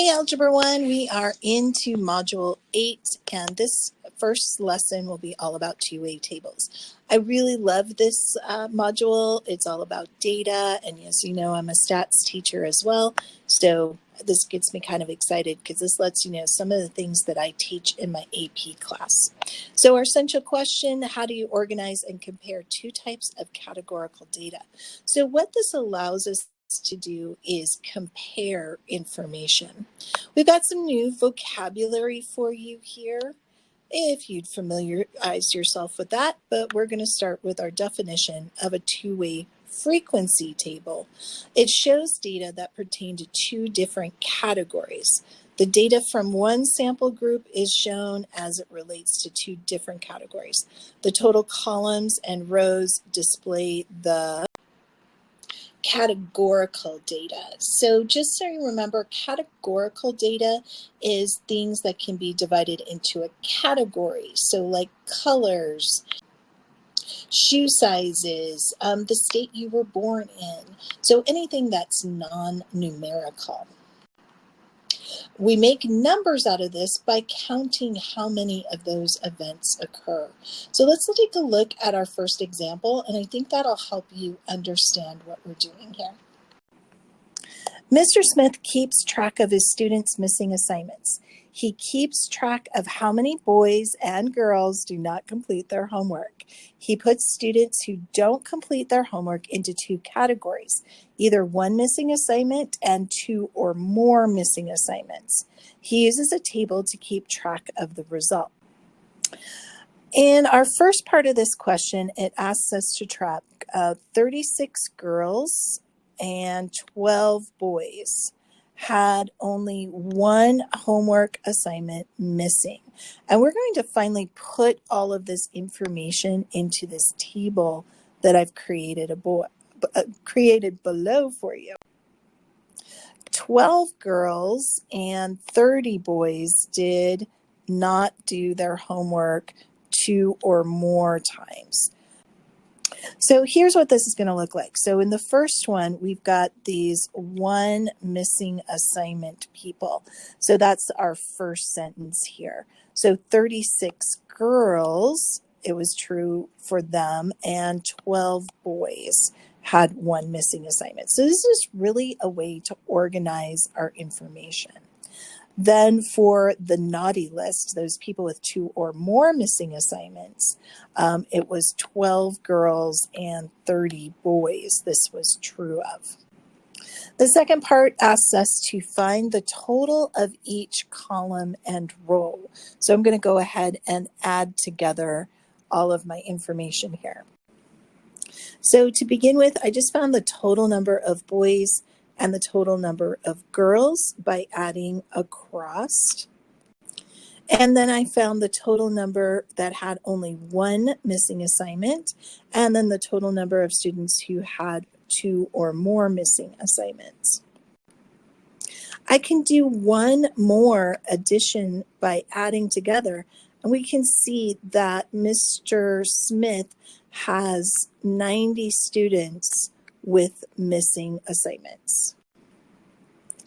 Hey, Algebra 1, we are into Module 8, and this first lesson will be all about two-way tables. I really love this module. It's all about data, and as you know, I'm a stats teacher as well, so this gets me kind of excited because this lets you know some of the things that I teach in my AP class. So our essential question, how do you organize and compare two types of categorical data? So what this allows us to do is compare information. We've got some new vocabulary for you here if you'd familiarize yourself with that, but we're going to start with our definition of a two-way frequency table. It shows data that pertain to two different categories. The data from one sample group is shown as it relates to two different categories. The total columns and rows display the categorical data. So just so you remember, categorical data is things that can be divided into a category. So like colors, shoe sizes, the state you were born in. So anything that's non-numerical. We make numbers out of this by counting how many of those events occur. So let's take a look at our first example, and I think that'll help you understand what we're doing here. Mr. Smith keeps track of his students' missing assignments. He keeps track of how many boys and girls do not complete their homework. He puts students who don't complete their homework into two categories, either one missing assignment and two or more missing assignments. He uses a table to keep track of the result. In our first part of this question, it asks us to track 36 girls and 12 boys had only one homework assignment missing. And we're going to finally put all of this information into this table that I've created below for you. 12 girls and 30 boys did not do their homework two or more times. So here's what this is going to look like. So in the first one, we've got these one missing assignment people. So that's our first sentence here. So 36 girls, it was true for them, and 12 boys had one missing assignment. So this is really a way to organize our information. Then for the naughty list, those people with two or more missing assignments, it was 12 girls and 30 boys this was true of. The second part asks us to find the total of each column and row. So I'm going to go ahead and add together all of my information here. So to begin with, I just found the total number of boys and the total number of girls by adding across. And then I found the total number that had only one missing assignment, and then the total number of students who had two or more missing assignments. I can do one more addition by adding together, and we can see that Mr. Smith has 90 students with missing assignments.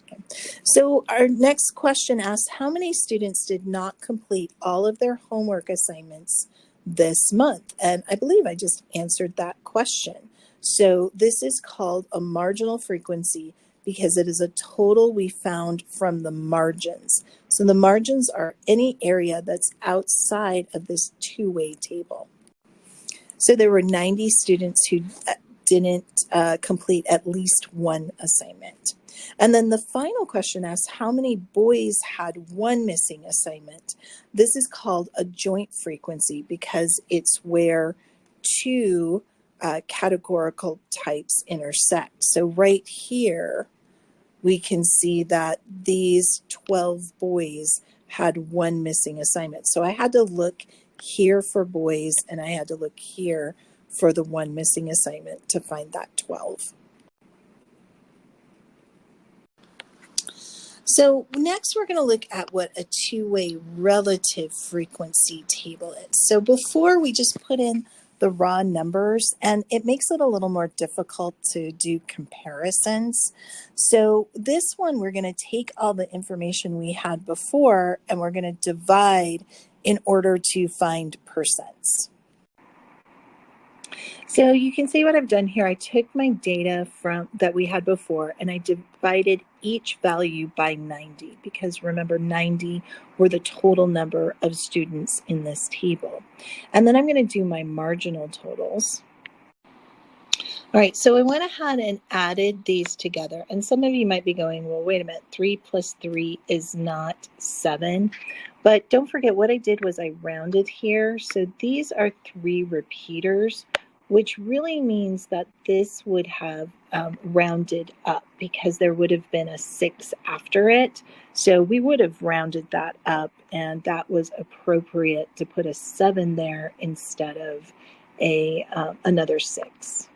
Okay. So our next question asks, how many students did not complete all of their homework assignments this month? And I believe I just answered that question. So this is called a marginal frequency because it is a total we found from the margins. So the margins are any area that's outside of this two-way table. So there were 90 students who didn't complete at least one assignment. And then the final question asks, how many boys had one missing assignment? This is called a joint frequency because it's where two categorical types intersect. So right here, we can see that these 12 boys had one missing assignment. So I had to look here for boys and I had to look here for the one missing assignment to find that 12. So next we're going to look at what a two-way relative frequency table is. So before we just put in the raw numbers, and it makes it a little more difficult to do comparisons. So this one, we're going to take all the information we had before and we're going to divide in order to find percents. So you can see what I've done here. I took my data from that we had before and I divided each value by 90 because remember 90 were the total number of students in this table. And then I'm going to do my marginal totals. All right, so I went ahead and added these together. And some of you might be going, well, wait a minute, 3 plus 3 is not 7. But don't forget what I did was I rounded here. So these are 3 repeaters, which really means that this would have rounded up because there would have been a 6 after it. So we would have rounded that up, and that was appropriate to put a 7 there instead of another 6.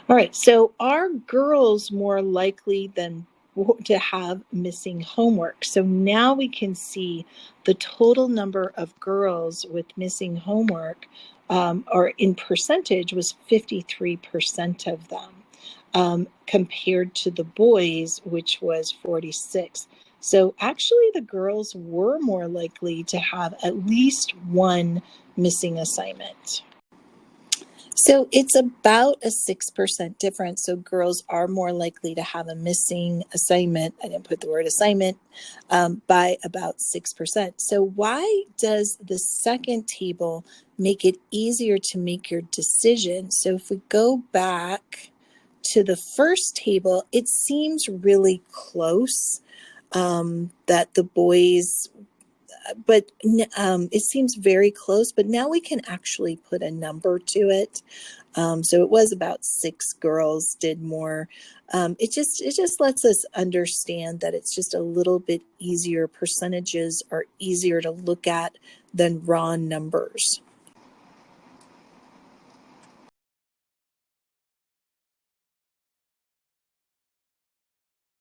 All right, so are girls more likely than to have missing homework? So now we can see the total number of girls with missing homework, or in percentage, was 53% of them, compared to the boys, which was 46. So actually the girls were more likely to have at least one missing assignment. So it's about a 6% difference. So girls are more likely to have a missing assignment, I didn't put the word assignment, by about 6%. So why does the second table make it easier to make your decision? So if we go back to the first table, it seems really close, that the boys, but it seems very close, but now we can actually put a number to it. So it was about 6 girls did more. It just lets us understand that it's just a little bit easier. Percentages are easier to look at than raw numbers.